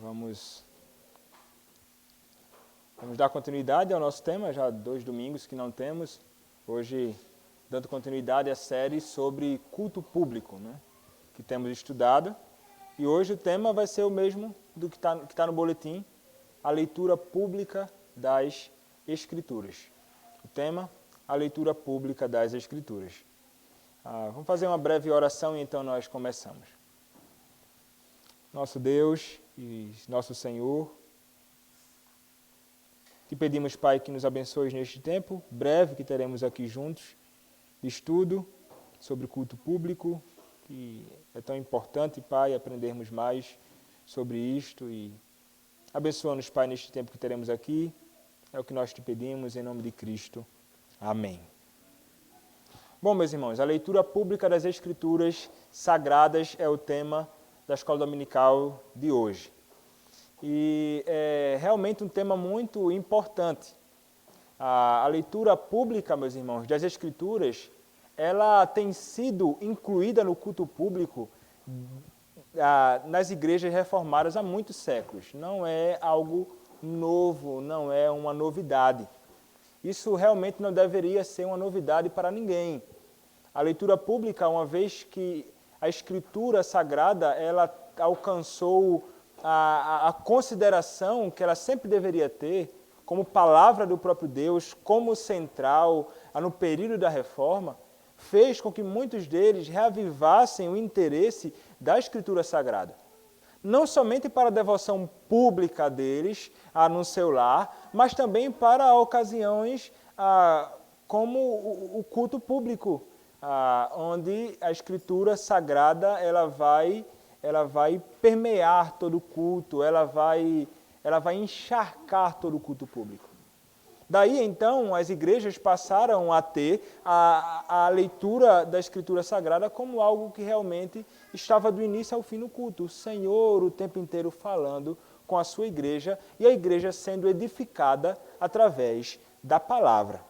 Vamos dar continuidade ao nosso tema, já 2 domingos que não temos. Hoje, dando continuidade à série sobre culto público, né, que temos estudado. E hoje o tema vai ser o mesmo do que está no boletim, a leitura pública das Escrituras. O tema, a leitura pública das Escrituras. Vamos fazer uma breve oração e então nós começamos. Nosso Deus e nosso Senhor, te pedimos, Pai, que nos abençoes neste tempo breve que teremos aqui juntos, de estudo sobre o culto público, que é tão importante, Pai, aprendermos mais sobre isto e abençoa-nos, Pai, neste tempo que teremos aqui. É o que nós te pedimos, em nome de Cristo. Amém. Bom, meus irmãos, a leitura pública das Escrituras Sagradas é o tema da Escola Dominical de hoje. E é realmente um tema muito importante. A leitura pública, meus irmãos, das Escrituras, ela tem sido incluída no culto público nas igrejas reformadas há muitos séculos. Não é algo novo, não é uma novidade. Isso realmente não deveria ser uma novidade para ninguém. A leitura pública, uma vez que a Escritura Sagrada ela alcançou a consideração que ela sempre deveria ter como palavra do próprio Deus, como central no período da Reforma, fez com que muitos deles reavivassem o interesse da Escritura Sagrada. Não somente para a devoção pública deles no seu lar, mas também para ocasiões como o culto público, onde a Escritura Sagrada ela vai permear todo o culto, ela vai encharcar todo o culto público. Daí, então, as igrejas passaram a ter a leitura da Escritura Sagrada como algo que realmente estava do início ao fim no culto. O Senhor o tempo inteiro falando com a sua igreja e a igreja sendo edificada através da palavra.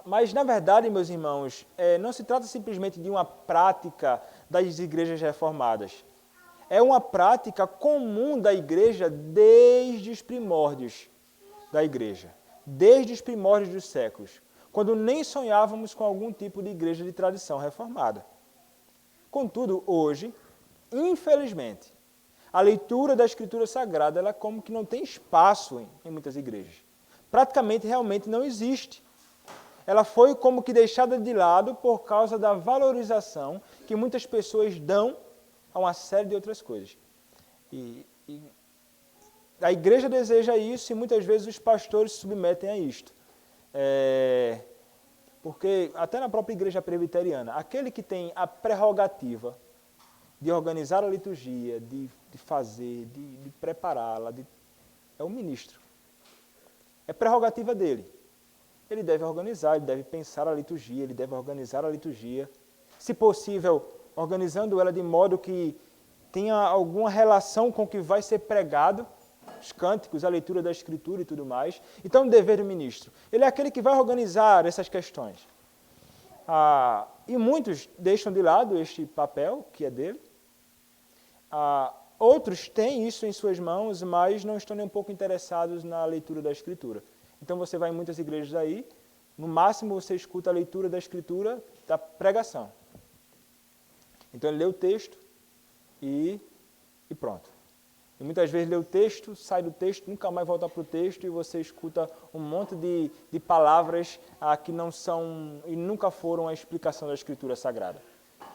Mas, na verdade, meus irmãos, não se trata simplesmente de uma prática das igrejas reformadas. É uma prática comum da igreja desde os primórdios da igreja, desde os primórdios dos séculos, quando nem sonhávamos com algum tipo de igreja de tradição reformada. Contudo, hoje, infelizmente, a leitura da Escritura Sagrada ela como que não tem espaço em muitas igrejas. Praticamente, realmente não existe. Ela foi como que deixada de lado por causa da valorização que muitas pessoas dão a uma série de outras coisas. E a igreja deseja isso e muitas vezes os pastores se submetem a isto. Porque até na própria igreja presbiteriana, aquele que tem a prerrogativa de organizar a liturgia, de fazer, de prepará-la, é o ministro. É prerrogativa dele. Ele deve organizar, ele deve pensar a liturgia, ele deve organizar a liturgia. Se possível, organizando ela de modo que tenha alguma relação com o que vai ser pregado, os cânticos, a leitura da Escritura e tudo mais. Então, o dever do ministro. Ele é aquele que vai organizar essas questões. E muitos deixam de lado este papel, que é dele. Outros têm isso em suas mãos, mas não estão nem um pouco interessados na leitura da Escritura. Então você vai em muitas igrejas aí, no máximo você escuta a leitura da Escritura da pregação. Então ele lê o texto e pronto. E muitas vezes lê o texto, sai do texto, nunca mais volta para o texto e você escuta um monte de palavras que não são e nunca foram a explicação da Escritura Sagrada.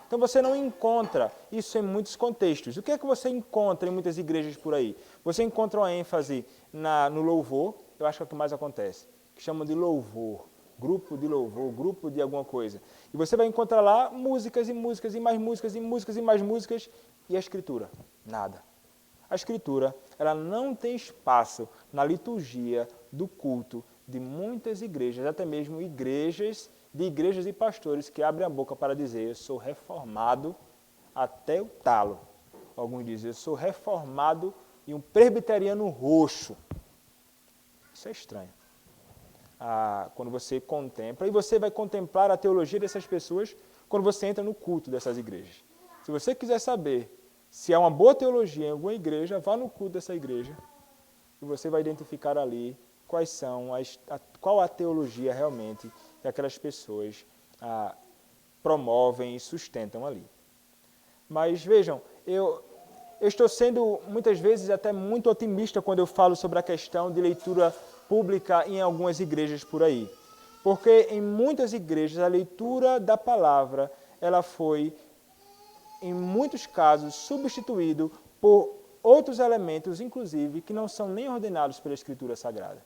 Então você não encontra isso em muitos contextos. O que é que você encontra em muitas igrejas por aí? Você encontra uma ênfase no louvor, eu acho que é o que mais acontece, que chamam de louvor, grupo de alguma coisa. E você vai encontrar lá músicas e músicas e mais músicas e músicas e mais músicas e a Escritura, nada. A Escritura, ela não tem espaço na liturgia do culto de muitas igrejas, até mesmo igrejas e pastores que abrem a boca para dizer, eu sou reformado até o talo. Alguns dizem, eu sou reformado e um presbiteriano roxo. Isso é estranho. Quando você contempla, e você vai contemplar a teologia dessas pessoas quando você entra no culto dessas igrejas. Se você quiser saber Se há uma boa teologia em alguma igreja, vá no culto dessa igreja e você vai identificar ali qual a teologia realmente que aquelas pessoas promovem e sustentam ali. Mas vejam, eu estou sendo muitas vezes até muito otimista quando eu falo sobre a questão de leitura pública em algumas igrejas por aí. Porque em muitas igrejas a leitura da palavra, ela foi, em muitos casos, substituído por outros elementos, inclusive, que não são nem ordenados pela Escritura Sagrada.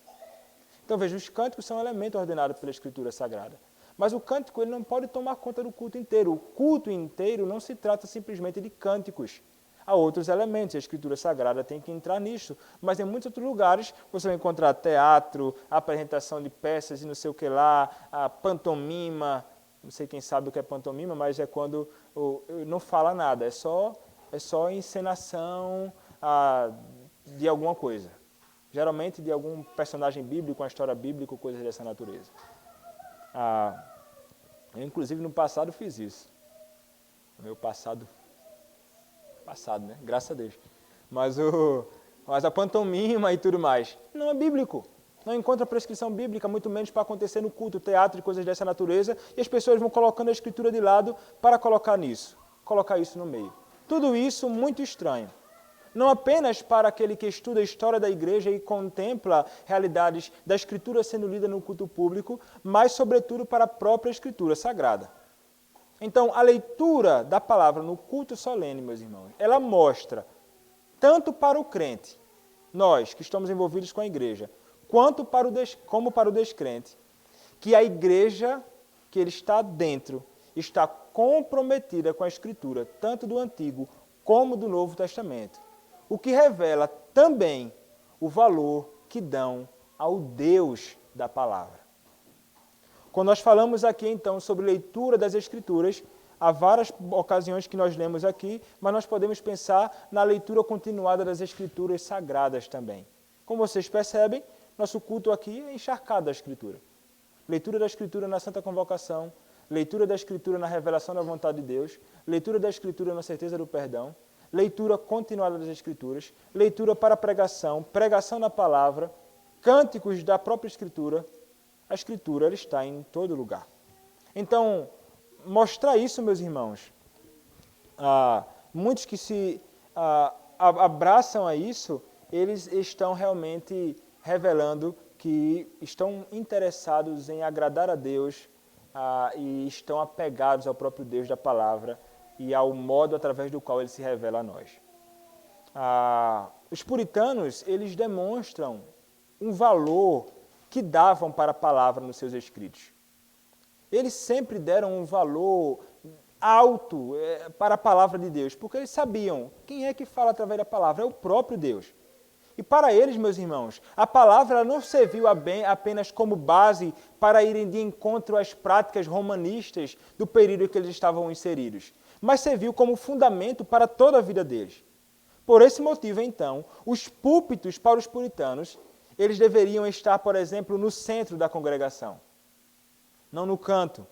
Então veja, os cânticos são elementos ordenados pela Escritura Sagrada. Mas o cântico ele não pode tomar conta do culto inteiro. O culto inteiro não se trata simplesmente de cânticos. Há outros elementos, a Escritura Sagrada tem que entrar nisso. Mas em muitos outros lugares você vai encontrar teatro, apresentação de peças e não sei o que lá, a pantomima. Não sei quem sabe o que é pantomima, mas é quando não fala nada, é só encenação de alguma coisa. Geralmente de algum personagem bíblico, uma história bíblica, coisas dessa natureza. Eu, inclusive, no passado fiz isso. No meu passado, né? Graças a Deus. Mas a pantomima e tudo mais, não é bíblico. Não encontra prescrição bíblica, muito menos para acontecer no culto, teatro e coisas dessa natureza, e as pessoas vão colocando a Escritura de lado para colocar isso no meio. Tudo isso muito estranho. Não apenas para aquele que estuda a história da igreja e contempla realidades da Escritura sendo lida no culto público, mas, sobretudo, para a própria Escritura Sagrada. Então, a leitura da palavra no culto solene, meus irmãos, ela mostra, tanto para o crente, nós que estamos envolvidos com a igreja, como para o descrente, que a igreja que ele está dentro está comprometida com a Escritura, tanto do Antigo como do Novo Testamento. O que revela também o valor que dão ao Deus da palavra. Quando nós falamos aqui, então, sobre leitura das Escrituras, há várias ocasiões que nós lemos aqui, mas nós podemos pensar na leitura continuada das Escrituras sagradas também. Como vocês percebem, nosso culto aqui é encharcado da Escritura. Leitura da Escritura na Santa Convocação, leitura da Escritura na revelação da vontade de Deus, leitura da Escritura na certeza do perdão, leitura continuada das Escrituras, leitura para pregação, pregação da palavra, cânticos da própria Escritura. A Escritura ela está em todo lugar. Então, mostrar isso, meus irmãos, muitos que se abraçam a isso, eles estão realmente revelando que estão interessados em agradar a Deus e estão apegados ao próprio Deus da palavra e ao modo através do qual ele se revela a nós. Os puritanos, eles demonstram um valor que davam para a palavra nos seus escritos. Eles sempre deram um valor alto para a palavra de Deus, porque eles sabiam quem é que fala através da palavra, é o próprio Deus. E para eles, meus irmãos, a palavra não serviu apenas como base para irem de encontro às práticas romanistas do período em que eles estavam inseridos, mas serviu como fundamento para toda a vida deles. Por esse motivo, então, os púlpitos para os puritanos, eles deveriam estar, por exemplo, no centro da congregação, não no canto,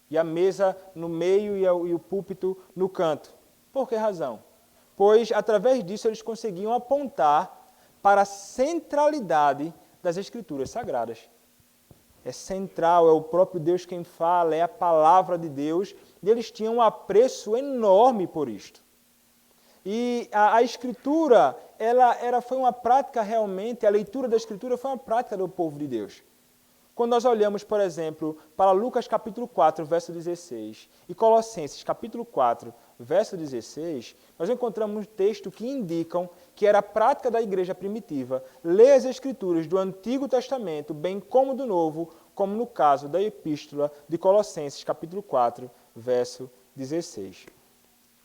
e a mesa no meio e o púlpito no canto. Por que razão? Pois, através disso, eles conseguiam apontar para a centralidade das Escrituras Sagradas. É central, é o próprio Deus quem fala, é a palavra de Deus, e eles tinham um apreço enorme por isto. E a Escritura, foi uma prática realmente, a leitura da Escritura foi uma prática do povo de Deus. Quando nós olhamos, por exemplo, para Lucas capítulo 4, verso 16, e Colossenses capítulo 4, verso 16, nós encontramos um texto que indicam que era a prática da igreja primitiva ler as Escrituras do Antigo Testamento, bem como do Novo, como no caso da epístola de Colossenses capítulo 4, verso 16.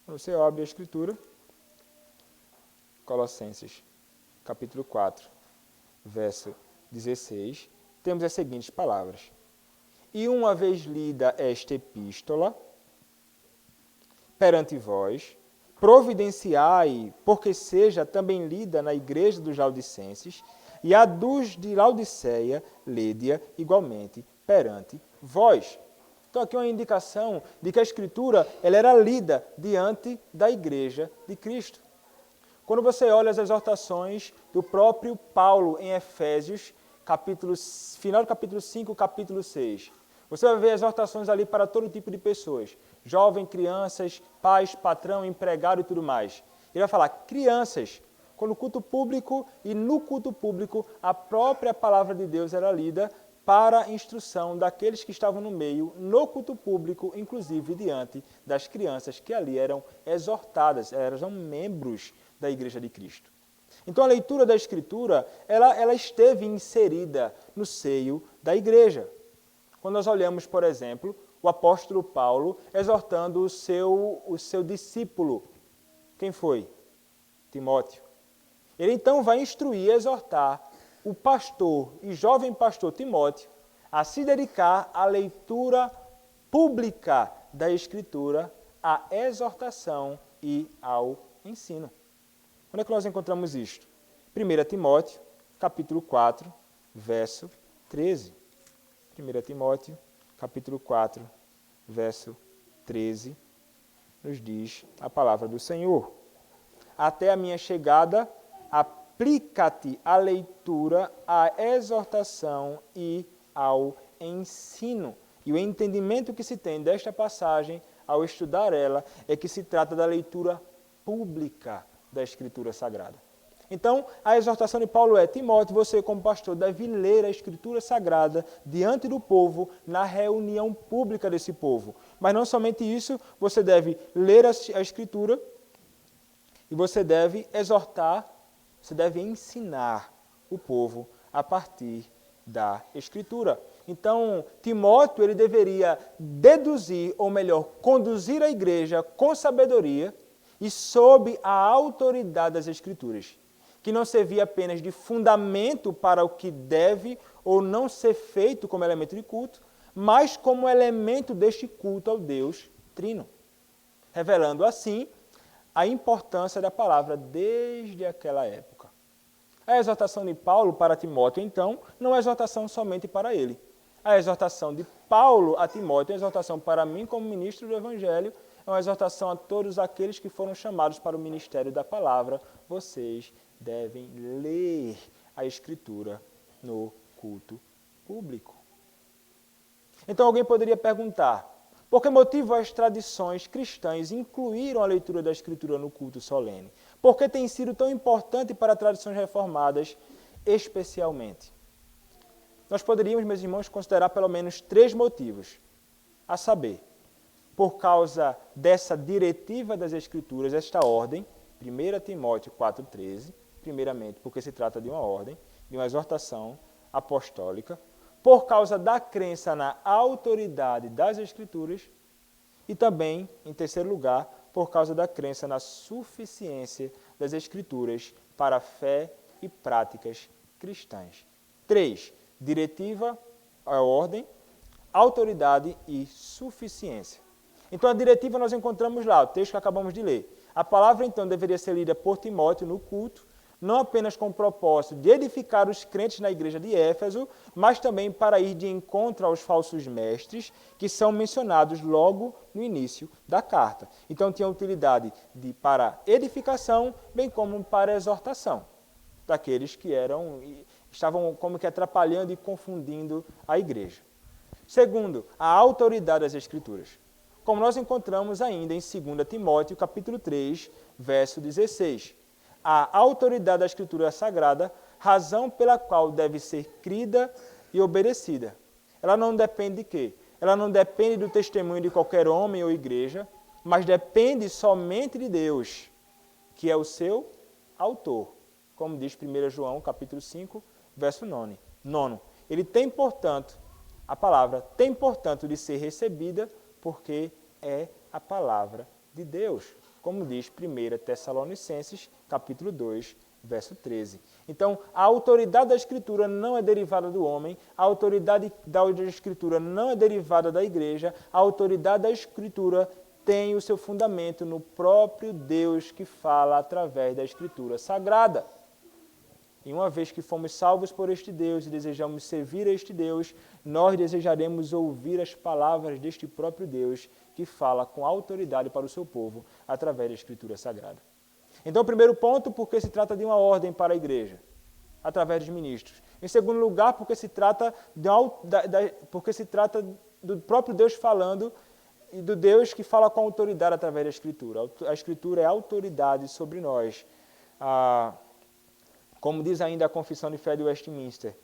Quando você abre a Escritura, Colossenses capítulo 4, verso 16, temos as seguintes palavras. E uma vez lida esta epístola perante vós, providenciai, porque seja também lida na igreja dos Laodicenses, e a dos de Laodiceia, lede-a igualmente perante vós. Então aqui uma indicação de que a Escritura ela era lida diante da Igreja de Cristo. Quando você olha as exortações do próprio Paulo em Efésios, final do capítulo 5, capítulo 6, você vai ver exortações ali para todo tipo de pessoas, jovens, crianças, pais, patrão, empregado e tudo mais. Ele vai falar, crianças, quando o culto público e no culto público a própria palavra de Deus era lida para a instrução daqueles que estavam no meio, no culto público, inclusive diante das crianças que ali eram exortadas, eram membros da Igreja de Cristo. Então a leitura da Escritura, ela esteve inserida no seio da Igreja. Quando nós olhamos, por exemplo, o apóstolo Paulo exortando o seu discípulo, quem foi? Timóteo. Ele então vai instruir, exortar o pastor e jovem pastor Timóteo a se dedicar à leitura pública da Escritura, à exortação e ao ensino. Onde é que nós encontramos isto? 1 Timóteo, capítulo 4, verso 13. 1 Timóteo, capítulo 4, verso 13, nos diz a palavra do Senhor. Até a minha chegada, aplica-te à leitura, à exortação e ao ensino. E o entendimento que se tem desta passagem, ao estudar ela, é que se trata da leitura pública da Escritura Sagrada. Então, a exortação de Paulo é, Timóteo, você como pastor deve ler a Escritura Sagrada diante do povo, na reunião pública desse povo. Mas não somente isso, você deve ler a Escritura e você deve exortar, você deve ensinar o povo a partir da Escritura. Então, Timóteo ele deveria deduzir, ou melhor, conduzir a igreja com sabedoria e sob a autoridade das Escrituras, que não servia apenas de fundamento para o que deve ou não ser feito como elemento de culto, mas como elemento deste culto ao Deus Trino, revelando assim a importância da palavra desde aquela época. A exortação de Paulo para Timóteo, então, não é exortação somente para ele. A exortação de Paulo a Timóteo é uma exortação para mim como ministro do Evangelho, é uma exortação a todos aqueles que foram chamados para o ministério da palavra. Vocês devem ler a Escritura no culto público. Então alguém poderia perguntar, por que motivo as tradições cristãs incluíram a leitura da Escritura no culto solene? Por que tem sido tão importante para tradições reformadas especialmente? Nós poderíamos, meus irmãos, considerar pelo menos 3 motivos, a saber, por causa dessa diretiva das Escrituras, esta ordem, 1 Timóteo 4,13, primeiramente porque se trata de uma ordem, de uma exortação apostólica, por causa da crença na autoridade das Escrituras e também, em terceiro lugar, por causa da crença na suficiência das Escrituras para a fé e práticas cristãs. 3. Diretiva, a ordem, autoridade e suficiência. Então a diretiva nós encontramos lá, o texto que acabamos de ler. A palavra então deveria ser lida por Timóteo no culto, não apenas com o propósito de edificar os crentes na igreja de Éfeso, mas também para ir de encontro aos falsos mestres, que são mencionados logo no início da carta. Então tinha utilidade para edificação, bem como para exortação daqueles que estavam como que atrapalhando e confundindo a igreja. Segundo, a autoridade das Escrituras, como nós encontramos ainda em 2 Timóteo, capítulo 3, verso 16. A autoridade da Escritura Sagrada, razão pela qual deve ser crida e obedecida. Ela não depende de quê? Ela não depende do testemunho de qualquer homem ou igreja, mas depende somente de Deus, que é o seu autor. Como diz 1 João, capítulo 5, verso 9. Ele tem, portanto, a palavra tem, portanto, de ser recebida porque é a palavra de Deus, como diz 1 Tessalonicenses, capítulo 2, verso 13. Então, a autoridade da Escritura não é derivada do homem, a autoridade da Escritura não é derivada da igreja, a autoridade da Escritura tem o seu fundamento no próprio Deus que fala através da Escritura Sagrada. E uma vez que fomos salvos por este Deus e desejamos servir a este Deus, nós desejaremos ouvir as palavras deste próprio Deus que fala com autoridade para o seu povo através da Escritura Sagrada. Então, o primeiro ponto, porque se trata de uma ordem para a igreja, através dos ministros. Em segundo lugar, porque se trata do próprio Deus falando e do Deus que fala com autoridade através da Escritura. A Escritura é autoridade sobre nós. Como diz ainda a Confissão de Fé de Westminster,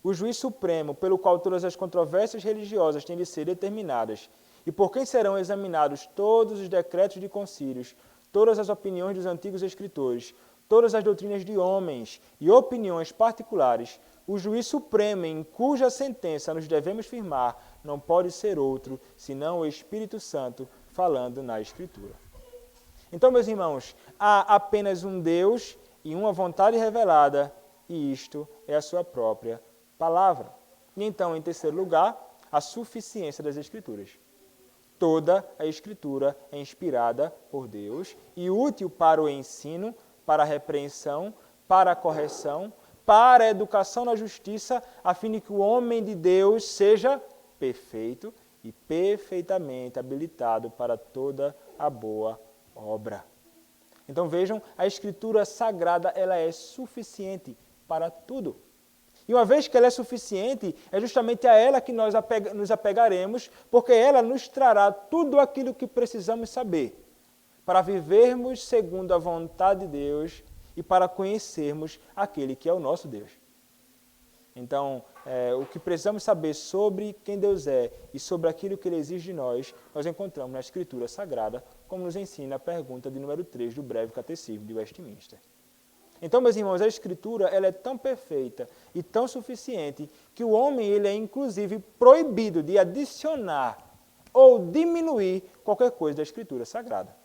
o juiz supremo pelo qual todas as controvérsias religiosas têm de ser determinadas e por quem serão examinados todos os decretos de concílios, todas as opiniões dos antigos escritores, todas as doutrinas de homens e opiniões particulares, o juiz supremo em cuja sentença nos devemos firmar não pode ser outro, senão o Espírito Santo falando na Escritura. Então, meus irmãos, há apenas um Deus e uma vontade revelada, e isto é a sua própria palavra. E então, em terceiro lugar, a suficiência das Escrituras. Toda a Escritura é inspirada por Deus e útil para o ensino, para a repreensão, para a correção, para a educação na justiça, a fim de que o homem de Deus seja perfeito e perfeitamente habilitado para toda a boa obra. Então vejam, a Escritura Sagrada ela é suficiente para tudo. E uma vez que ela é suficiente, é justamente a ela que nós nos apegaremos, porque ela nos trará tudo aquilo que precisamos saber para vivermos segundo a vontade de Deus e para conhecermos aquele que é o nosso Deus. Então, o que precisamos saber sobre quem Deus é e sobre aquilo que Ele exige de nós, nós encontramos na Escritura Sagrada, como nos ensina a pergunta de número 3 do breve catecismo de Westminster. Então, meus irmãos, a Escritura ela é tão perfeita e tão suficiente que o homem ele é, inclusive, proibido de adicionar ou diminuir qualquer coisa da Escritura Sagrada.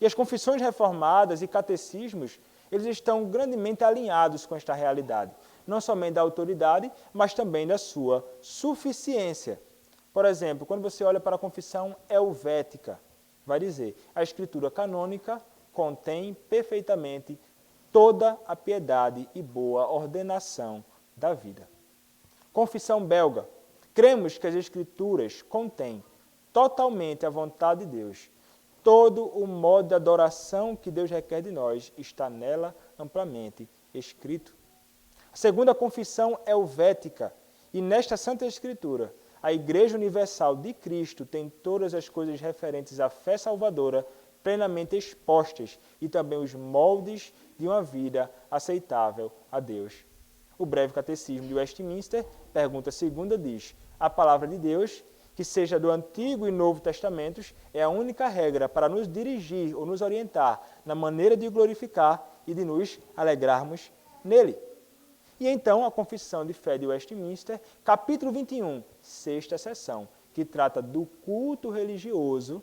E as confissões reformadas e catecismos, eles estão grandemente alinhados com esta realidade, não somente da autoridade, mas também da sua suficiência. Por exemplo, quando você olha para a confissão helvética, vai dizer, a Escritura canônica contém perfeitamente toda a piedade e boa ordenação da vida. Confissão belga, cremos que as Escrituras contêm totalmente a vontade de Deus. Todo o modo de adoração que Deus requer de nós está nela amplamente escrito. A segunda confissão helvética, e nesta Santa Escritura, a Igreja Universal de Cristo tem todas as coisas referentes à fé salvadora plenamente expostas e também os moldes de uma vida aceitável a Deus. O breve catecismo de Westminster, pergunta segunda, diz, a palavra de Deus, que seja do Antigo e Novo Testamentos, é a única regra para nos dirigir ou nos orientar na maneira de o glorificar e de nos alegrarmos nele. E então a Confissão de Fé de Westminster, capítulo 21, sexta seção, que trata do culto religioso,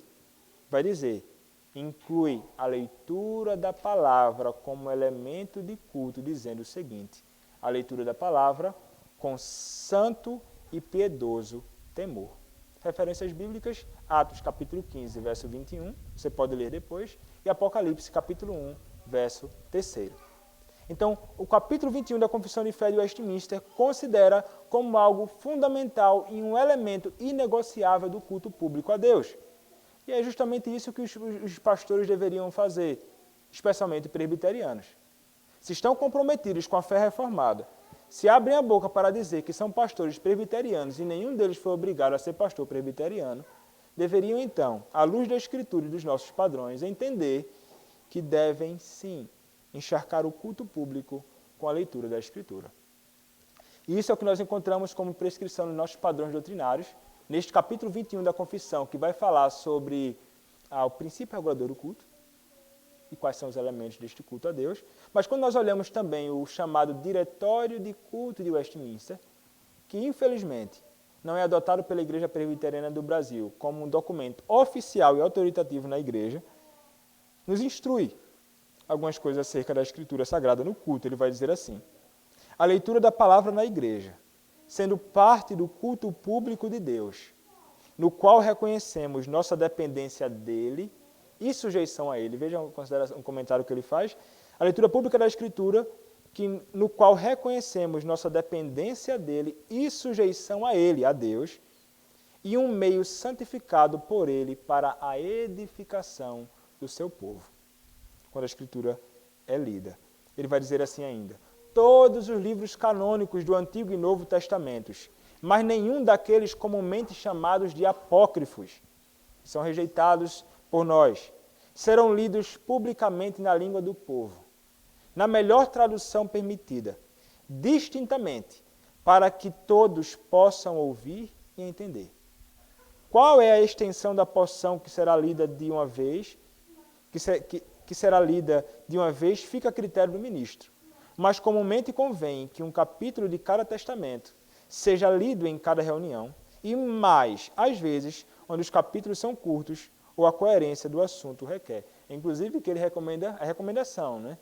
vai dizer, inclui a leitura da palavra como elemento de culto, dizendo o seguinte, a leitura da palavra com santo e piedoso temor. Referências bíblicas, Atos capítulo 15, verso 21, você pode ler depois, e Apocalipse capítulo 1, verso 3. Então, o capítulo 21 da Confissão de Fé de Westminster considera como algo fundamental e um elemento inegociável do culto público a Deus. E é justamente isso que os pastores deveriam fazer, especialmente presbiterianos. Se estão comprometidos com a fé reformada, se abrem a boca para dizer que são pastores presbiterianos e nenhum deles foi obrigado a ser pastor presbiteriano, deveriam então, à luz da Escritura e dos nossos padrões, entender que devem, sim, encharcar o culto público com a leitura da Escritura. E isso é o que nós encontramos como prescrição nos nossos padrões doutrinários, neste capítulo 21 da Confissão, que vai falar sobre o princípio regulador do culto, e quais são os elementos deste culto a Deus. Mas quando nós olhamos também o chamado Diretório de Culto de Westminster, que infelizmente não é adotado pela Igreja Presbiteriana do Brasil como um documento oficial e autoritativo na Igreja, nos instrui algumas coisas acerca da Escritura Sagrada no culto. Ele vai dizer assim, a leitura da palavra na Igreja, sendo parte do culto público de Deus, no qual reconhecemos nossa dependência dele e sujeição a ele. Vejam um comentário que ele faz. A leitura pública da Escritura no qual reconhecemos nossa dependência dele e sujeição a ele, a Deus, e um meio santificado por ele para a edificação do seu povo. Quando a Escritura é lida. Ele vai dizer assim ainda: todos os livros canônicos do Antigo e Novo Testamentos, mas nenhum daqueles comumente chamados de apócrifos, que são rejeitados por nós, serão lidos publicamente na língua do povo, na melhor tradução permitida, distintamente, para que todos possam ouvir e entender. Qual é a extensão da porção que será lida de uma vez, que será lida de uma vez, fica a critério do ministro. Mas comumente convém que um capítulo de cada testamento seja lido em cada reunião, e mais, às vezes, onde os capítulos são curtos ou a coerência do assunto requer. Inclusive, que ele recomenda, a recomendação, né?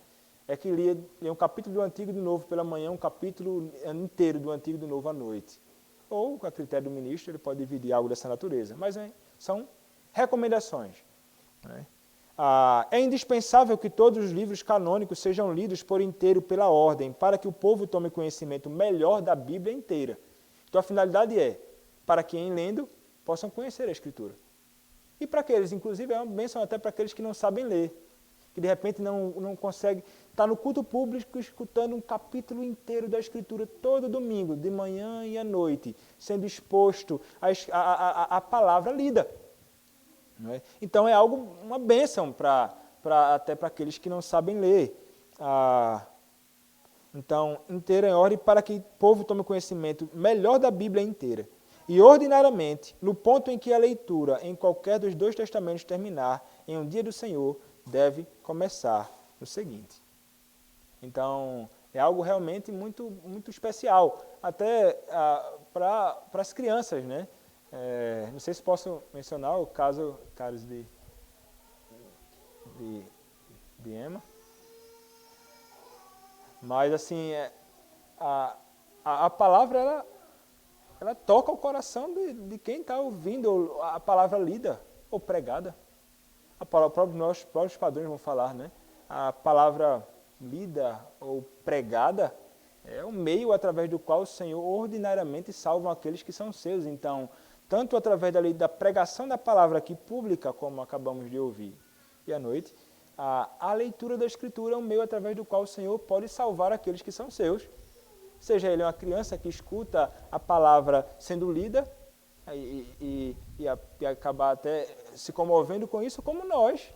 É que lê um capítulo do Antigo e do Novo pela manhã, um capítulo inteiro do Antigo e do Novo à noite. Ou, a critério do ministro, ele pode dividir algo dessa natureza. Mas são recomendações. Né? É indispensável que todos os livros canônicos sejam lidos por inteiro pela ordem, para que o povo tome conhecimento melhor da Bíblia inteira. Então, a finalidade é para que, em lendo, possam conhecer a Escritura. E para aqueles, inclusive, é uma bênção até para aqueles que não sabem ler, que de repente não conseguem estar no culto público escutando um capítulo inteiro da Escritura todo domingo, de manhã e à noite, sendo exposto à palavra lida. Não é? Então é algo, uma bênção até para aqueles que não sabem ler. Então, inteira em ordem para que o povo tome conhecimento melhor da Bíblia inteira. E ordinariamente, no ponto em que a leitura em qualquer dos dois testamentos terminar, em um dia do Senhor, deve começar no seguinte. Então, é algo realmente muito, muito especial, até para as crianças, né? Não sei se posso mencionar o caso, Carlos, de Emma, mas assim, a palavra ela toca o coração de quem está ouvindo a palavra lida ou pregada. Nossos próprios padrões vão falar, né? A palavra lida ou pregada é o meio através do qual o Senhor ordinariamente salva aqueles que são seus. Então, tanto através da pregação da palavra aqui pública, como acabamos de ouvir, e à noite, a leitura da Escritura é um meio através do qual o Senhor pode salvar aqueles que são seus. Seja ele uma criança que escuta a palavra sendo lida e acabar até se comovendo com isso, como nós,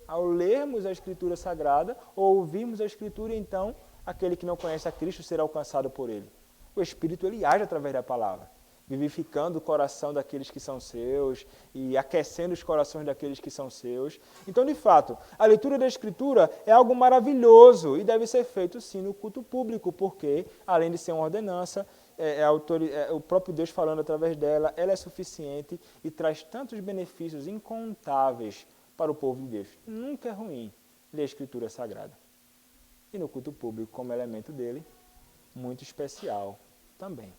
ao lermos a Escritura Sagrada ou ouvirmos a Escritura, então, aquele que não conhece a Cristo será alcançado por ele. O Espírito, ele age através da palavra, vivificando o coração daqueles que são seus e aquecendo os corações daqueles que são seus. Então, de fato, a leitura da Escritura é algo maravilhoso e deve ser feito, sim, no culto público, porque, além de ser uma ordenança, o próprio Deus falando através dela, ela é suficiente e traz tantos benefícios incontáveis para o povo de Deus. Nunca é ruim ler a Escritura Sagrada. E no culto público, como elemento dele, muito especial também.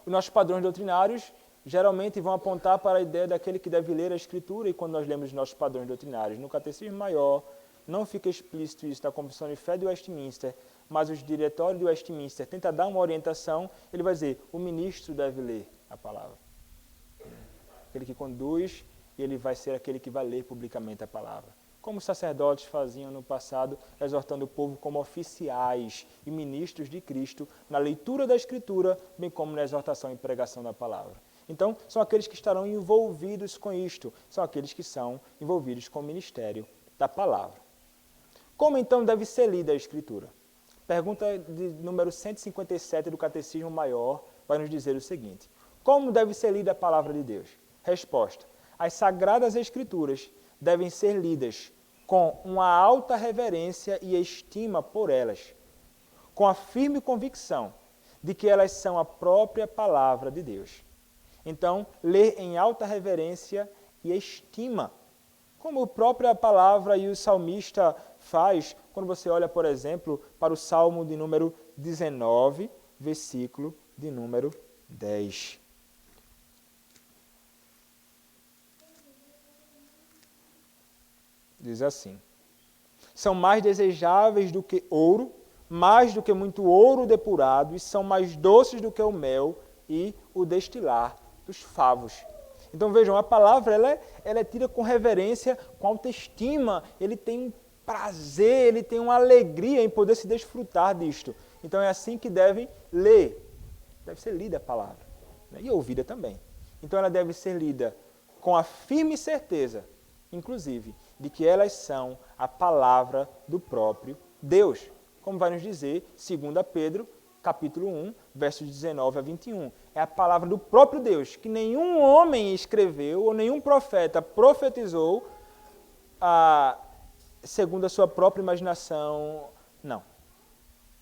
Os nossos padrões doutrinários geralmente vão apontar para a ideia daquele que deve ler a Escritura, e quando nós lemos os nossos padrões doutrinários no Catecismo Maior, não fica explícito isso da Confissão de Fé de Westminster, mas os diretórios de Westminster tentam dar uma orientação, ele vai dizer, o ministro deve ler a palavra. Aquele que conduz, ele vai ser aquele que vai ler publicamente a palavra. Como os sacerdotes faziam no passado, exortando o povo como oficiais e ministros de Cristo na leitura da Escritura, bem como na exortação e pregação da palavra. Então, são aqueles que estarão envolvidos com isto, são aqueles que são envolvidos com o ministério da palavra. Como então deve ser lida a Escritura? Pergunta de número 157 do Catecismo Maior vai nos dizer o seguinte: como deve ser lida a palavra de Deus? Resposta: as Sagradas Escrituras devem ser lidas com uma alta reverência e estima por elas, com a firme convicção de que elas são a própria palavra de Deus. Então, ler em alta reverência e estima, como a própria palavra e o salmista faz, quando você olha, por exemplo, para o Salmo de número 19, versículo de número 10. Diz assim: são mais desejáveis do que ouro, mais do que muito ouro depurado, e são mais doces do que o mel e o destilar dos favos. Então vejam, a palavra ela é tida com reverência, com autoestima, ele tem um prazer, ele tem uma alegria em poder se desfrutar disto. Então é assim que devem ler, deve ser lida a palavra, né? E ouvida também. Então ela deve ser lida com a firme certeza, inclusive, de que elas são a palavra do próprio Deus, como vai nos dizer 2 Pedro, capítulo 1, versos 19 a 21. É a palavra do próprio Deus, que nenhum homem escreveu ou nenhum profeta profetizou segundo a sua própria imaginação.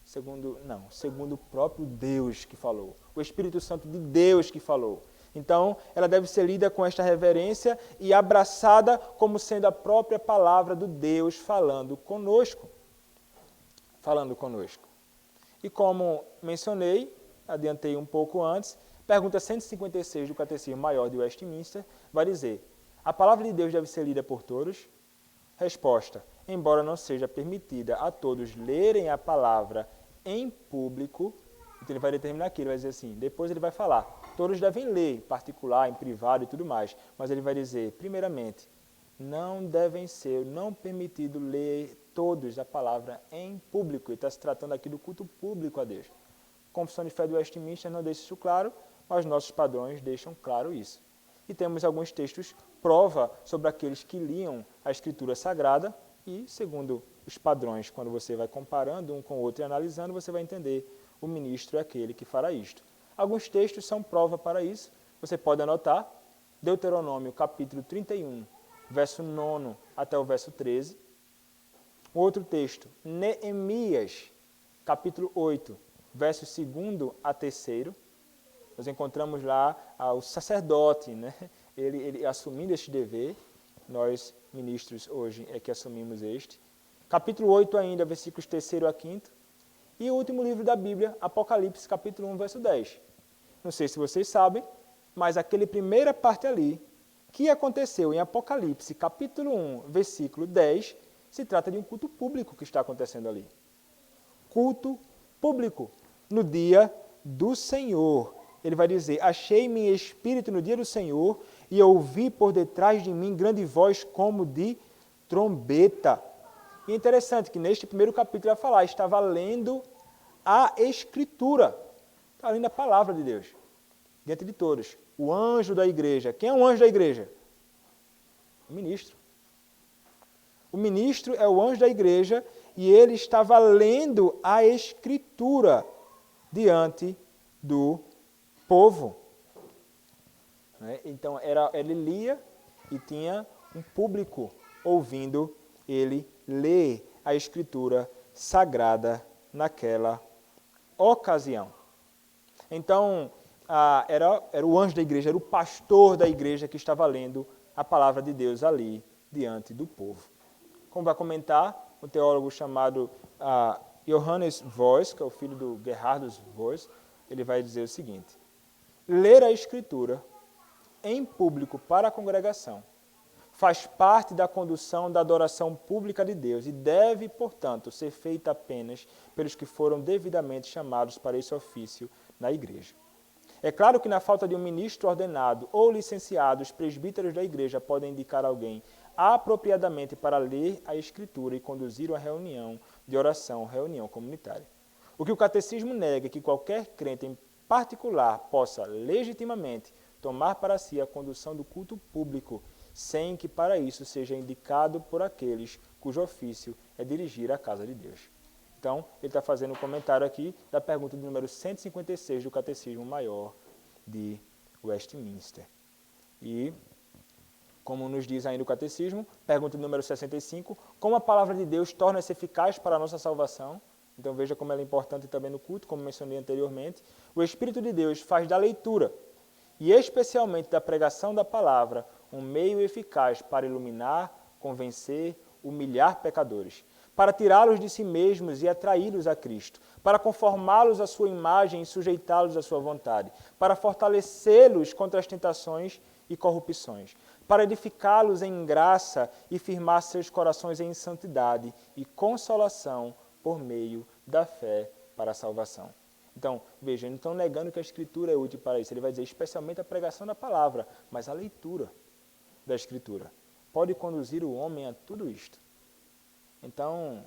Segundo o próprio Deus que falou, o Espírito Santo de Deus que falou. Então, ela deve ser lida com esta reverência e abraçada como sendo a própria palavra do Deus falando conosco. E como mencionei, adiantei um pouco antes, pergunta 156 do Catecismo Maior de Westminster vai dizer: a palavra de Deus deve ser lida por todos? Resposta: embora não seja permitida a todos lerem a palavra em público, então ele vai determinar aqui, ele vai dizer assim, depois ele vai falar, todos devem ler, em particular, em privado e tudo mais, mas ele vai dizer, primeiramente, não devem ser, não permitido ler todos a palavra em público. Ele está se tratando aqui do culto público a Deus. Confissão de Fé do Westminster não deixa isso claro, mas nossos padrões deixam claro isso. E temos alguns textos prova sobre aqueles que liam a Escritura Sagrada e, segundo os padrões, quando você vai comparando um com o outro e analisando, você vai entender o ministro é aquele que fará isto. Alguns textos são prova para isso, você pode anotar, Deuteronômio capítulo 31, verso 9 até o verso 13. Outro texto, Neemias, capítulo 8, versos 2 a 3. Nós encontramos lá o sacerdote, né? ele assumindo este dever. Nós, ministros, hoje é que assumimos este. Capítulo 8 ainda, versículos 3 a 5. E o último livro da Bíblia, Apocalipse, capítulo 1, verso 10. Não sei se vocês sabem, mas aquela primeira parte ali, que aconteceu em Apocalipse, capítulo 1, versículo 10, se trata de um culto público que está acontecendo ali. Culto público, no dia do Senhor. Ele vai dizer, achei-me em espírito no dia do Senhor e ouvi por detrás de mim grande voz como de trombeta. E é interessante que neste primeiro capítulo vai falar, estava lendo a Escritura, está lendo a palavra de Deus, diante de todos. O anjo da igreja. Quem é o anjo da igreja? O ministro. O ministro é o anjo da igreja e ele estava lendo a Escritura diante do povo. Então, ele lia e tinha um público ouvindo ele ler a Escritura Sagrada naquela ocasião. Então, era o anjo da igreja, era o pastor da igreja que estava lendo a palavra de Deus ali diante do povo. Como vai comentar um teólogo chamado Johannes Voss, que é o filho do Gerhardus Voss, ele vai dizer o seguinte: ler a Escritura em público para a congregação faz parte da condução da adoração pública de Deus e deve, portanto, ser feita apenas pelos que foram devidamente chamados para esse ofício na igreja. É claro que na falta de um ministro ordenado ou licenciado, os presbíteros da igreja podem indicar alguém apropriadamente para ler a Escritura e conduzir uma reunião de oração, reunião comunitária. O que o catecismo nega é que qualquer crente em particular possa legitimamente tomar para si a condução do culto público, sem que para isso seja indicado por aqueles cujo ofício é dirigir a casa de Deus. Então, ele está fazendo um comentário aqui da pergunta de número 156 do Catecismo Maior de Westminster. E, como nos diz ainda o Catecismo, pergunta de número 65, como a palavra de Deus torna-se eficaz para a nossa salvação? Então, veja como ela é importante também no culto, como mencionei anteriormente. O Espírito de Deus faz da leitura, e especialmente da pregação da palavra, um meio eficaz para iluminar, convencer, humilhar pecadores, para tirá-los de si mesmos e atraí-los a Cristo, para conformá-los à sua imagem e sujeitá-los à sua vontade, para fortalecê-los contra as tentações e corrupções, para edificá-los em graça e firmar seus corações em santidade e consolação por meio da fé para a salvação. Então, veja, não estão negando que a Escritura é útil para isso. Ele vai dizer especialmente a pregação da palavra, mas a leitura da Escritura pode conduzir o homem a tudo isto. Então,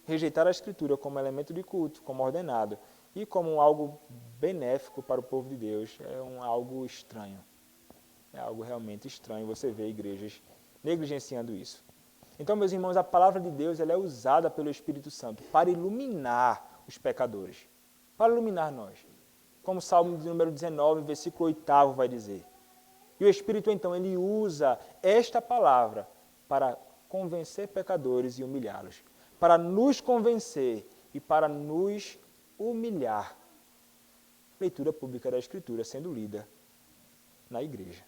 rejeitar a Escritura como elemento de culto, como ordenado, e como algo benéfico para o povo de Deus é algo estranho. É algo realmente estranho você ver igrejas negligenciando isso. Então, meus irmãos, a palavra de Deus ela é usada pelo Espírito Santo para iluminar os pecadores, para iluminar nós. Como o Salmo de número 19, versículo 8 vai dizer. E o Espírito, então, ele usa esta palavra para convencer pecadores e humilhá-los, para nos convencer e para nos humilhar. Leitura pública da Escritura sendo lida na igreja.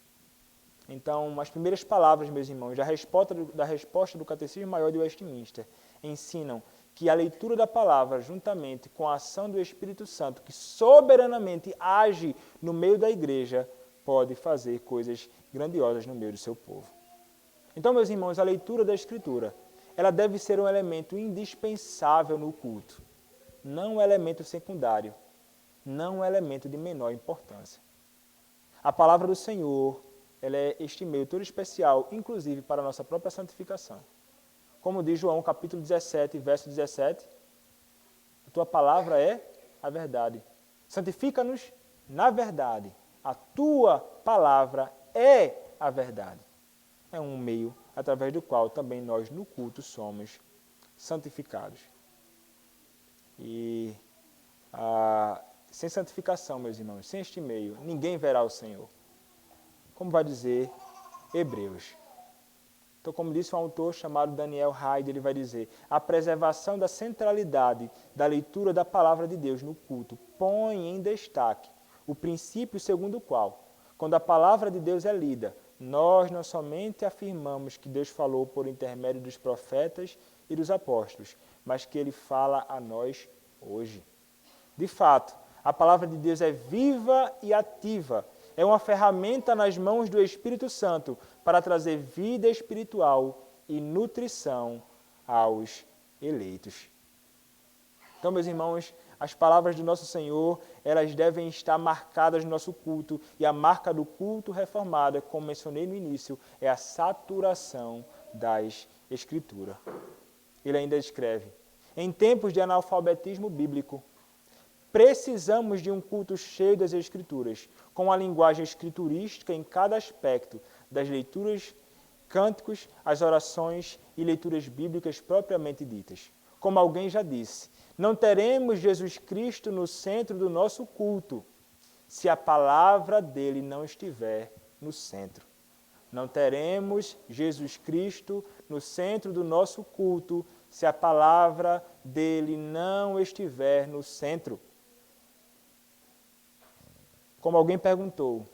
Então, as primeiras palavras, meus irmãos, da resposta do Catecismo Maior de Westminster ensinam que a leitura da palavra, juntamente com a ação do Espírito Santo, que soberanamente age no meio da igreja, pode fazer coisas grandiosas no meio do seu povo. Então, meus irmãos, a leitura da Escritura, ela deve ser um elemento indispensável no culto, não um elemento secundário, não um elemento de menor importância. A palavra do Senhor, ela é este meio todo especial, inclusive para a nossa própria santificação. Como diz João, capítulo 17, verso 17, a tua palavra é a verdade. Santifica-nos na verdade. A tua palavra é a verdade. É um meio através do qual também nós no culto somos santificados. E sem santificação, meus irmãos, sem este meio, ninguém verá o Senhor. Como vai dizer Hebreus. Então, como disse um autor chamado Daniel Hyde, ele vai dizer, a preservação da centralidade da leitura da palavra de Deus no culto põe em destaque o princípio segundo o qual, quando a palavra de Deus é lida, nós não somente afirmamos que Deus falou por intermédio dos profetas e dos apóstolos, mas que Ele fala a nós hoje. De fato, a palavra de Deus é viva e ativa, é uma ferramenta nas mãos do Espírito Santo para trazer vida espiritual e nutrição aos eleitos. Então, meus irmãos, as palavras do nosso Senhor, elas devem estar marcadas no nosso culto, e a marca do culto reformado, como mencionei no início, é a saturação das Escrituras. Ele ainda escreve, em tempos de analfabetismo bíblico, precisamos de um culto cheio das Escrituras, com a linguagem escriturística em cada aspecto das leituras, cânticos, as orações e leituras bíblicas propriamente ditas. Como alguém já disse, não teremos Jesus Cristo no centro do nosso culto se a palavra dele não estiver no centro. Não teremos Jesus Cristo no centro do nosso culto se a palavra dele não estiver no centro. Como alguém perguntou,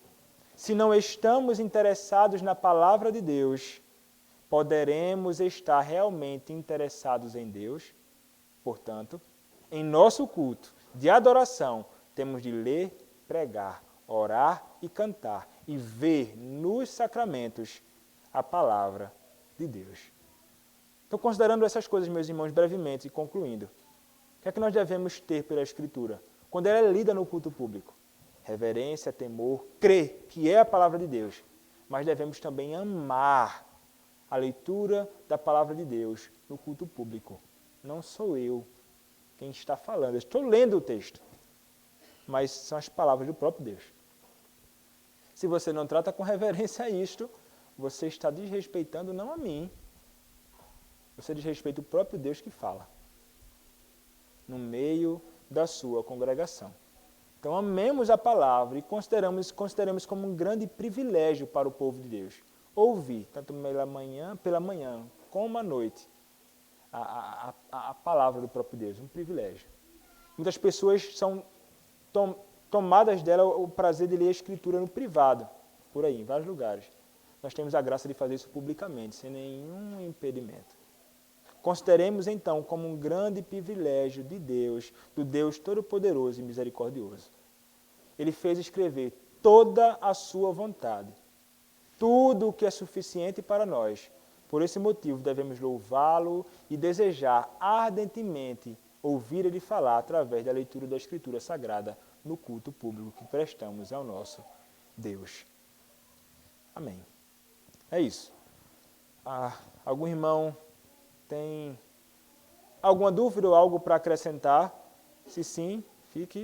se não estamos interessados na palavra de Deus, poderemos estar realmente interessados em Deus? Portanto, em nosso culto de adoração, temos de ler, pregar, orar e cantar e ver nos sacramentos a palavra de Deus. Então, considerando essas coisas, meus irmãos, brevemente e concluindo, o que é que nós devemos ter pela Escritura? Quando ela é lida no culto público? Reverência, temor, crer que é a palavra de Deus, mas devemos também amar a leitura da palavra de Deus no culto público. Não sou eu quem está falando, eu estou lendo o texto, mas são as palavras do próprio Deus. Se você não trata com reverência a isto, você está desrespeitando não a mim, você desrespeita o próprio Deus que fala no meio da sua congregação. Então, amemos a palavra e consideramos como um grande privilégio para o povo de Deus. Ouvir, tanto pela manhã como à noite, a palavra do próprio Deus, um privilégio. Muitas pessoas são tomadas dela o prazer de ler a Escritura no privado, por aí, em vários lugares. Nós temos a graça de fazer isso publicamente, sem nenhum impedimento. Consideremos, então, como um grande privilégio de Deus, do Deus Todo-Poderoso e Misericordioso. Ele fez escrever toda a sua vontade tudo o que é suficiente para nós. Por esse motivo, devemos louvá-lo e desejar ardentemente ouvir ele falar através da leitura da Escritura Sagrada no culto público que prestamos ao nosso Deus. Amém. É isso. Algum irmão tem alguma dúvida ou algo para acrescentar? Se sim, fique